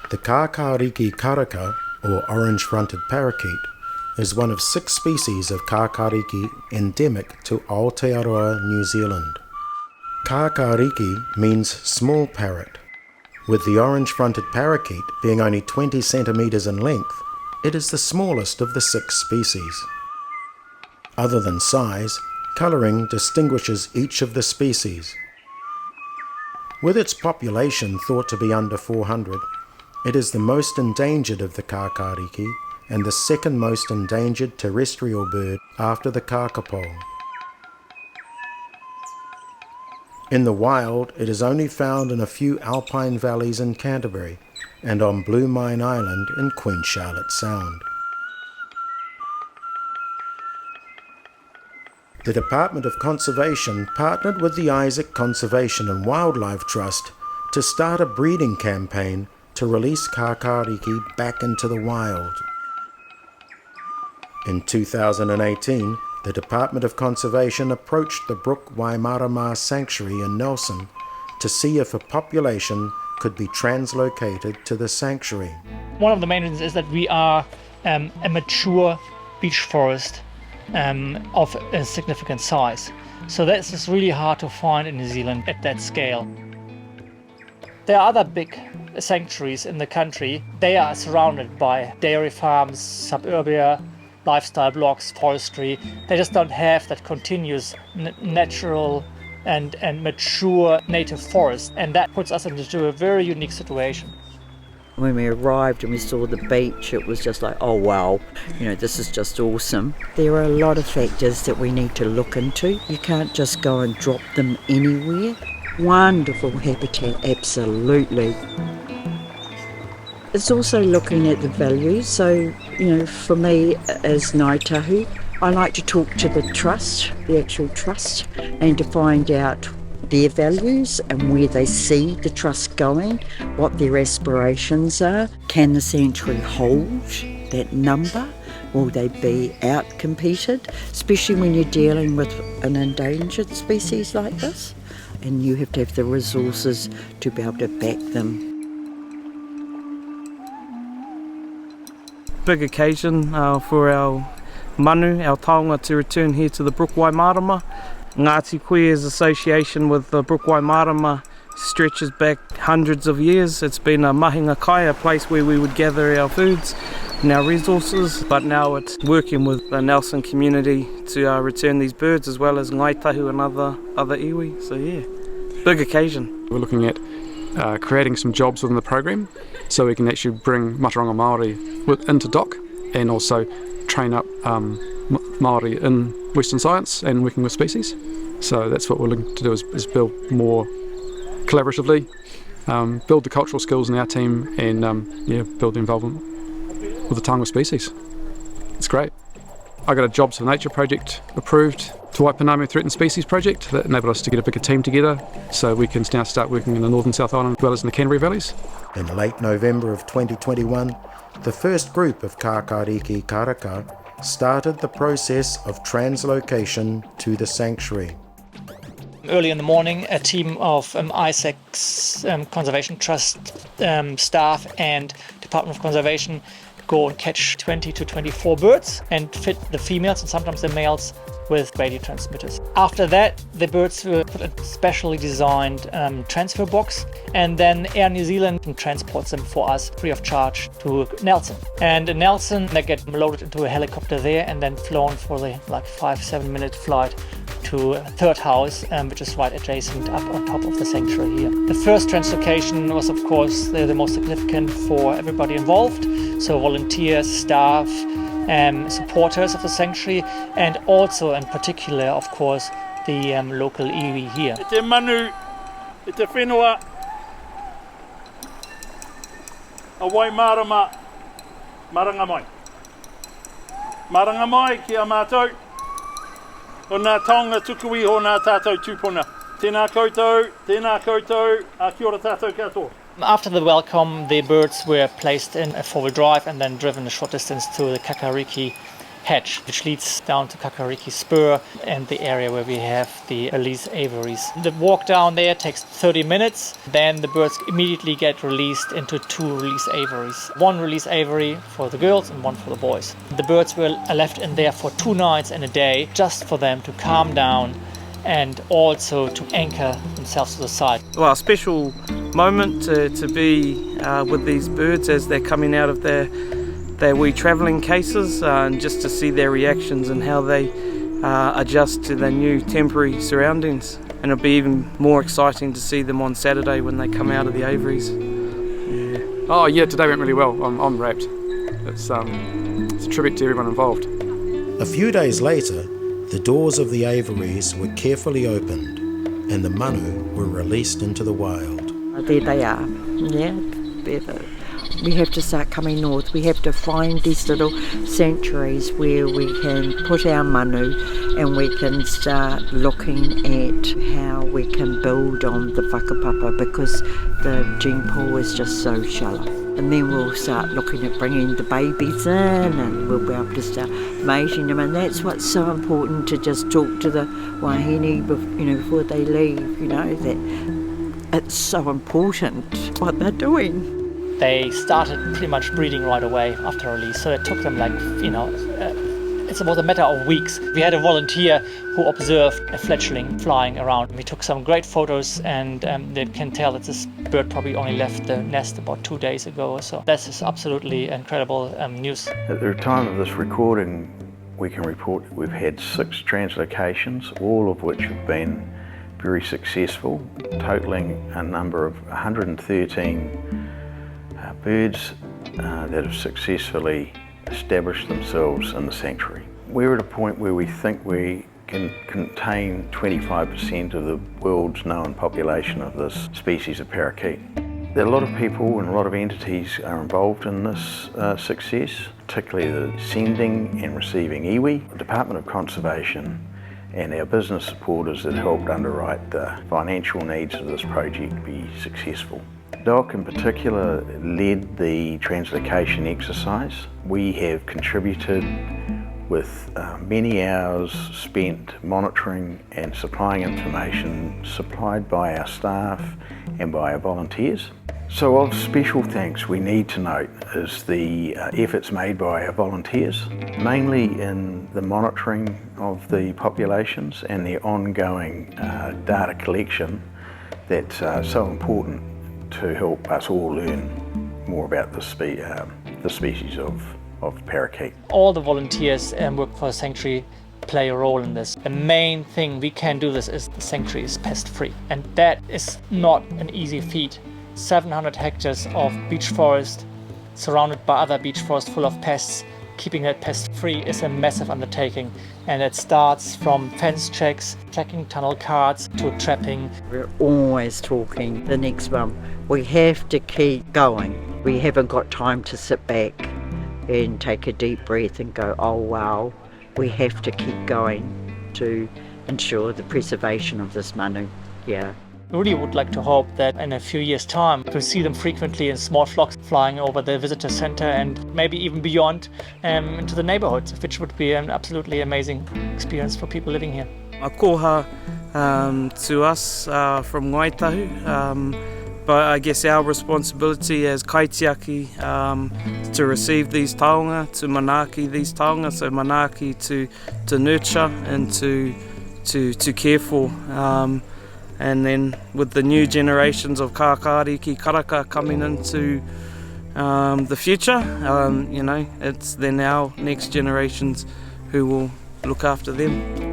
The Kākāriki karaka, or orange-fronted parakeet, is one of 6 species of Kākāriki endemic to Aotearoa, New Zealand. Kākāriki means small parrot. With the orange-fronted parakeet being only 20 centimetres in length, it is the smallest of the 6 species. Other than size, colouring distinguishes each of the species. With its population thought to be under 400, it is the most endangered of the Kākāriki and the second most endangered terrestrial bird after the kakapo. In the wild, it is only found in a few alpine valleys in Canterbury and on Blue Mine Island in Queen Charlotte Sound. The Department of Conservation partnered with the Isaac Conservation and Wildlife Trust to start a breeding campaign to release Kākāriki back into the wild. In 2018, the Department of Conservation approached the Brook Waimarama Sanctuary in Nelson to see if a population could be translocated to the sanctuary. One of the main reasons is that we are a mature beech forest of a significant size. So that's just really hard to find in New Zealand at that scale. There are other big sanctuaries in the country. They are surrounded by dairy farms, suburbia, lifestyle blocks, forestry. They just don't have that continuous natural and mature native forest, and that puts us into a very unique situation. When we arrived and we saw the beach, it was just like, oh wow, this is just awesome. There are a lot of factors that we need to look into. You can't just go and drop them anywhere. Wonderful habitat, absolutely. It's also looking at the values. So, for me as Ngāi Tahu, I like to talk to the trust, the actual trust, and to find out their values and where they see the trust going, what their aspirations are. Can the sanctuary hold that number? Will they be out-competed? Especially when you're dealing with an endangered species like this, and you have to have the resources to be able to back them. Big occasion for our manu, our taonga, to return here to the Brook Waimarama. Ngāti Koe's association with the Brook Waimarama stretches back hundreds of years. It's been a mahinga kai, a place where we would gather our foods and our resources, but now it's working with the Nelson community to return these birds, as well as Ngāi Tahu and other iwi. So yeah, big occasion. We're looking at creating some jobs within the program so we can actually bring Matauranga Māori into DOC and also train up Māori in Western science and working with species. So that's what we're looking to do, is build more collaboratively, build the cultural skills in our team, and build the involvement with the taonga species. It's great. I got a Jobs for Nature project approved to Waipunami Threatened Species project that enabled us to get a bigger team together so we can now start working in the North and South Island as well as in the Canterbury Valleys. In late November of 2021, the first group of Kākāriki karaka started the process of translocation to the sanctuary. Early in the morning, a team of Isaac's Conservation Trust staff and Department of Conservation go and catch 20 to 24 birds and fit the females and sometimes the males with radio transmitters. After that, the birds were put in a specially designed transfer box, and then Air New Zealand transports them for us free of charge to Nelson. And in Nelson, they get loaded into a helicopter there and then flown for the 5-7 minute flight to a third house, which is right adjacent up on top of the sanctuary here. The first translocation was, of course, the most significant for everybody involved. So volunteers, staff, supporters of the sanctuary, and also in particular, of course, the local iwi here. E te manu, e te whenua, a Waimarama, maranga mai. Maranga mai ki a mātou, o nā taonga tukui o nā tātou tūpuna. Tēnā koutou, a kia ora tātou katoa. After the welcome, the birds were placed in a four-wheel drive and then driven a short distance to the Kākāriki hedge which leads down to Kākāriki Spur and the area where we have the release aviaries. The walk down there takes 30 minutes. Then the birds immediately get released into 2 release aviaries. 1 release aviary for the girls and 1 for the boys. The birds were left in there for 2 nights and a day just for them to calm down and also to anchor themselves to the side. Well, a special moment to be with these birds as they're coming out of their wee travelling cases, and just to see their reactions and how they adjust to their new temporary surroundings. And it'll be even more exciting to see them on Saturday when they come out of the aviaries. Yeah. Oh yeah, today went really well. I'm rapt. It's a tribute to everyone involved. A few days later, the doors of the aviaries were carefully opened and the manu were released into the wild. There they are, yeah. We have to start coming north. We have to find these little sanctuaries where we can put our manu and we can start looking at how we can build on the whakapapa, because the gene pool is just so shallow. And then we'll start looking at bringing the babies in, and we'll be able to start mating them. And that's what's so important, to just talk to the wahine before they leave, that it's so important what they're doing. They started pretty much breeding right away after release, so it took them it was a matter of weeks. We had a volunteer who observed a fledgling flying around. We took some great photos, and they can tell that this bird probably only left the nest about 2 days ago or so. This is absolutely incredible news. At the time of this recording, we can report that we've had 6 translocations, all of which have been very successful, totaling a number of 113 birds that have successfully established themselves in the sanctuary. We're at a point where we think we can contain 25% of the world's known population of this species of parakeet. There are a lot of people and a lot of entities are involved in this success, particularly the sending and receiving iwi, the Department of Conservation, and our business supporters that helped underwrite the financial needs of this project to be successful. DOC in particular led the translocation exercise. We have contributed with many hours spent monitoring and supplying information supplied by our staff and by our volunteers. So of special thanks we need to note is the efforts made by our volunteers, mainly in the monitoring of the populations and the ongoing data collection that's so important to help us all learn more about the species of parakeet. All the volunteers work for the sanctuary play a role in this. The main thing we can do this is the sanctuary is pest free, and that is not an easy feat. 700 hectares of beech forest surrounded by other beech forest full of pests. Keeping that pest free is a massive undertaking, and it starts from fence checks, checking tunnel cards, to trapping. We're always talking the next one. We have to keep going. We haven't got time to sit back and take a deep breath and go, oh wow. We have to keep going to ensure the preservation of this manu. Yeah. We really would like to hope that in a few years' time we'll see them frequently in small flocks flying over the visitor center and maybe even beyond into the neighborhoods, which would be an absolutely amazing experience for people living here. A koha to us from Ngaitahu, but I guess our responsibility as kaitiaki to receive these taonga, to manaaki these taonga, so manaaki to nurture and to care for. And then with the new generations of Kākāriki, karaka coming into the future, it's then our next generations who will look after them.